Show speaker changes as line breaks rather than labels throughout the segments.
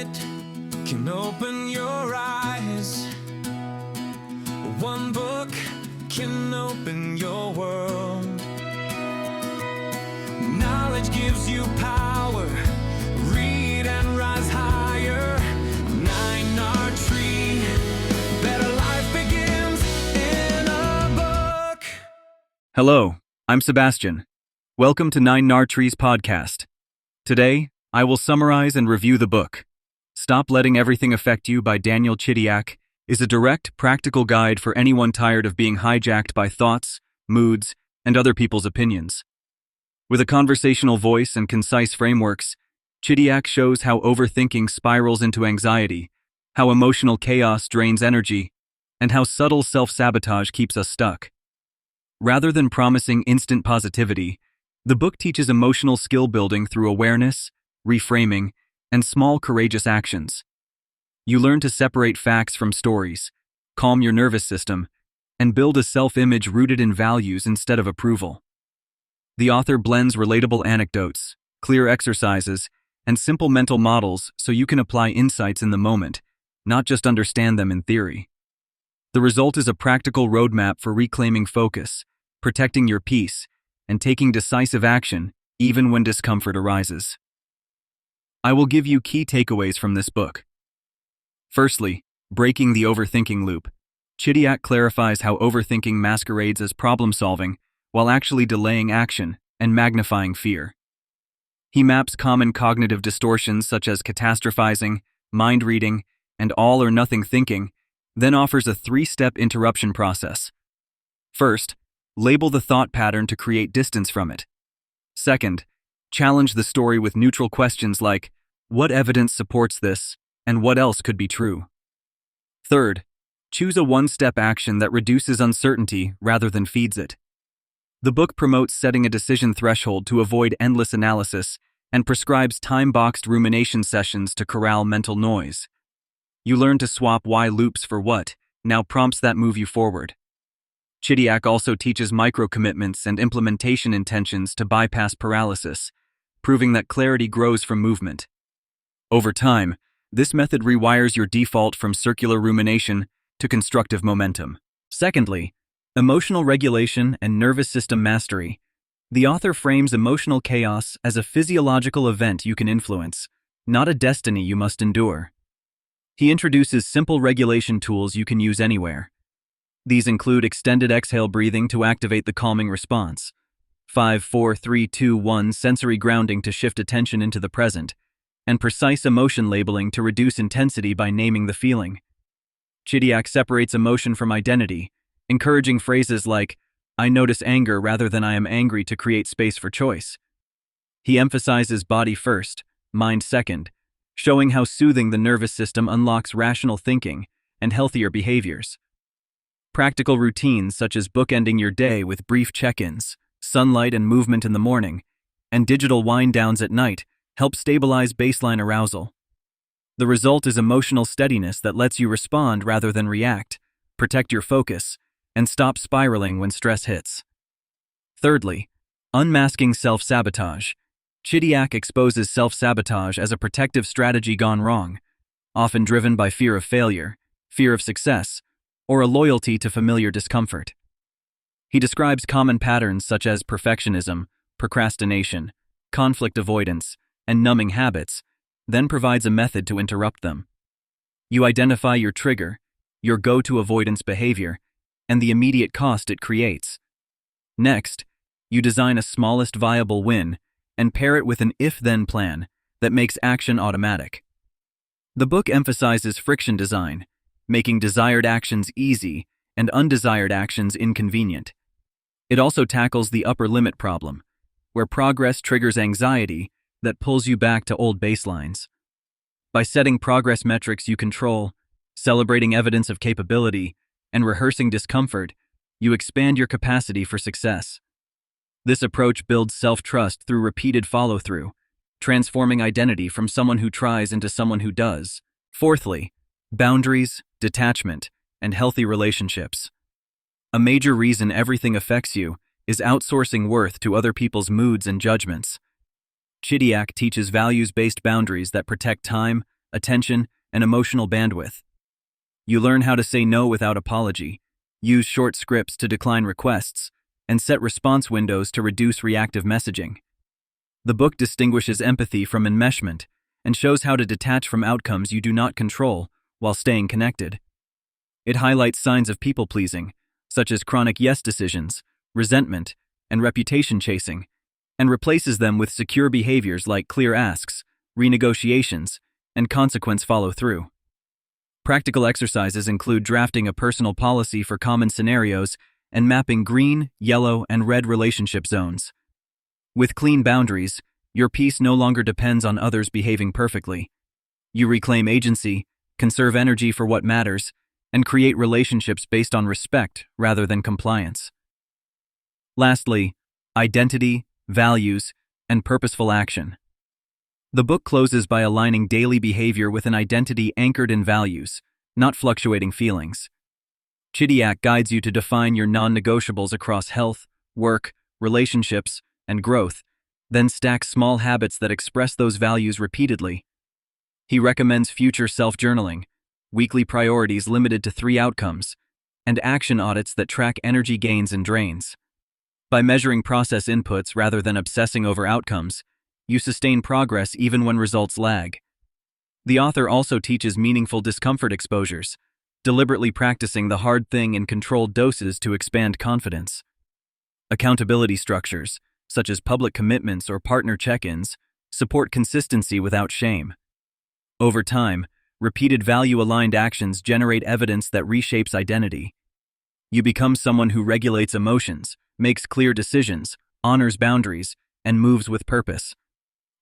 minute can open your eyes. One book can open your world. Knowledge gives you power. Read and rise higher. 9R Tree. Better life begins in a book.
Hello, I'm Sebastian. Welcome to 9R Tree's podcast. Today, I will summarize and review the book. Stop Letting Everything Affect You by Daniel Chidiac is a direct, practical guide for anyone tired of being hijacked by thoughts, moods, and other people's opinions. With a conversational voice and concise frameworks, Chidiac shows how overthinking spirals into anxiety, how emotional chaos drains energy, and how subtle self-sabotage keeps us stuck. Rather than promising instant positivity, the book teaches emotional skill building through awareness, reframing, and small courageous actions. You learn to separate facts from stories, calm your nervous system, and build a self-image rooted in values instead of approval. The author blends relatable anecdotes, clear exercises, and simple mental models so you can apply insights in the moment, not just understand them in theory. The result is a practical roadmap for reclaiming focus, protecting your peace, and taking decisive action even when discomfort arises. I will give you key takeaways from this book. Firstly, breaking the overthinking loop. Chidiac clarifies how overthinking masquerades as problem-solving while actually delaying action and magnifying fear. He maps common cognitive distortions such as catastrophizing, mind reading, and all or nothing thinking, then offers a 3-step interruption process. First, label the thought pattern to create distance from it. Second, challenge the story with neutral questions like, what evidence supports this, and what else could be true? Third, choose a 1-step action that reduces uncertainty rather than feeds it. The book promotes setting a decision threshold to avoid endless analysis and prescribes time-boxed rumination sessions to corral mental noise. You learn to swap why loops for what now prompts that move you forward. Chidiac also teaches micro-commitments and implementation intentions to bypass paralysis, proving that clarity grows from movement. Over time, this method rewires your default from circular rumination to constructive momentum. Secondly, emotional regulation and nervous system mastery. The author frames emotional chaos as a physiological event you can influence, not a destiny you must endure. He introduces simple regulation tools you can use anywhere. These include extended exhale breathing to activate the calming response, 5-4-3-2-1 sensory grounding to shift attention into the present, and precise emotion labeling to reduce intensity by naming the feeling. Chidiac separates emotion from identity, encouraging phrases like, I notice anger rather than I am angry to create space for choice. He emphasizes body first, mind second, showing how soothing the nervous system unlocks rational thinking and healthier behaviors. Practical routines such as bookending your day with brief check-ins, sunlight and movement in the morning, and digital wind-downs at night help stabilize baseline arousal. The result is emotional steadiness that lets you respond rather than react, protect your focus, and stop spiraling when stress hits. Thirdly, unmasking self-sabotage. Chidiac exposes self-sabotage as a protective strategy gone wrong, often driven by fear of failure, fear of success, or a loyalty to familiar discomfort. He describes common patterns such as perfectionism, procrastination, conflict avoidance, and numbing habits, then provides a method to interrupt them. You identify your trigger, your go-to avoidance behavior, and the immediate cost it creates. Next, you design a smallest viable win and pair it with an if-then plan that makes action automatic. The book emphasizes friction design, making desired actions easy and undesired actions inconvenient. It also tackles the upper limit problem, where progress triggers anxiety that pulls you back to old baselines. By setting progress metrics you control, celebrating evidence of capability, and rehearsing discomfort, you expand your capacity for success. This approach builds self-trust through repeated follow-through, transforming identity from someone who tries into someone who does. Fourthly, boundaries, detachment, and healthy relationships. A major reason everything affects you is outsourcing worth to other people's moods and judgments. Chidiac teaches values-based boundaries that protect time, attention, and emotional bandwidth. You learn how to say no without apology, use short scripts to decline requests, and set response windows to reduce reactive messaging. The book distinguishes empathy from enmeshment and shows how to detach from outcomes you do not control while staying connected. It highlights signs of people-pleasing, such as chronic yes decisions, resentment, and reputation chasing, and replaces them with secure behaviors like clear asks, renegotiations, and consequence follow-through. Practical exercises include drafting a personal policy for common scenarios and mapping green, yellow, and red relationship zones. With clean boundaries, your peace no longer depends on others behaving perfectly. You reclaim agency, conserve energy for what matters, and create relationships based on respect rather than compliance. Lastly, identity, values, and purposeful action. The book closes by aligning daily behavior with an identity anchored in values, not fluctuating feelings. Chidiac guides you to define your non-negotiables across health, work, relationships, and growth, then stacks small habits that express those values repeatedly. He recommends future self-journaling, weekly priorities limited to 3 outcomes, and action audits that track energy gains and drains. By measuring process inputs rather than obsessing over outcomes, you sustain progress even when results lag. The author also teaches meaningful discomfort exposures, deliberately practicing the hard thing in controlled doses to expand confidence. Accountability structures, such as public commitments or partner check-ins, support consistency without shame. Over time, repeated value-aligned actions generate evidence that reshapes identity. You become someone who regulates emotions, makes clear decisions, honors boundaries, and moves with purpose.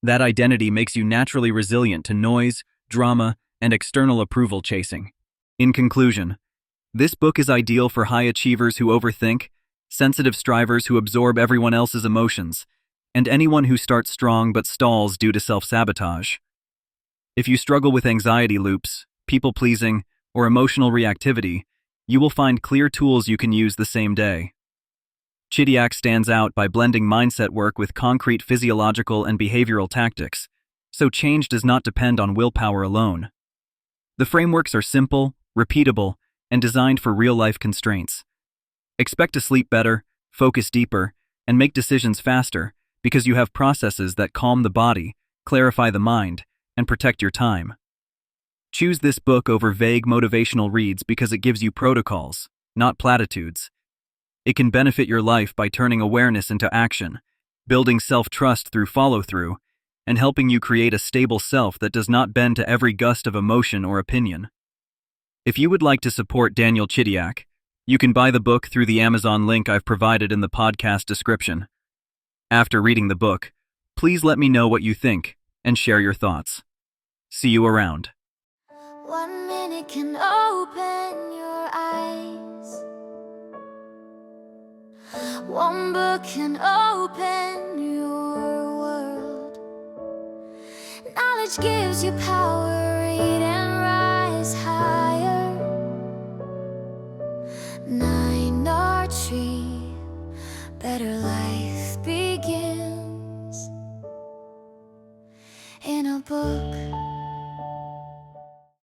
That identity makes you naturally resilient to noise, drama, and external approval chasing. In conclusion, this book is ideal for high achievers who overthink, sensitive strivers who absorb everyone else's emotions, and anyone who starts strong but stalls due to self-sabotage. If you struggle with anxiety loops, people-pleasing, or emotional reactivity, you will find clear tools you can use the same day. Chidiac stands out by blending mindset work with concrete physiological and behavioral tactics, so change does not depend on willpower alone. The frameworks are simple, repeatable, and designed for real-life constraints. Expect to sleep better, focus deeper, and make decisions faster because you have processes that calm the body, clarify the mind, and protect your time. Choose this book over vague motivational reads because it gives you protocols, not platitudes. It can benefit your life by turning awareness into action, building self-trust through follow-through, and helping you create a stable self that does not bend to every gust of emotion or opinion. If you would like to support Daniel Chidiac, you can buy the book through the Amazon link I've provided in the podcast description. After reading the book, please let me know what you think and share your thoughts. See you around.
1 minute can open your eyes. 1 book can open your world. Knowledge gives you power, read and rise higher. 9 Tree, better life.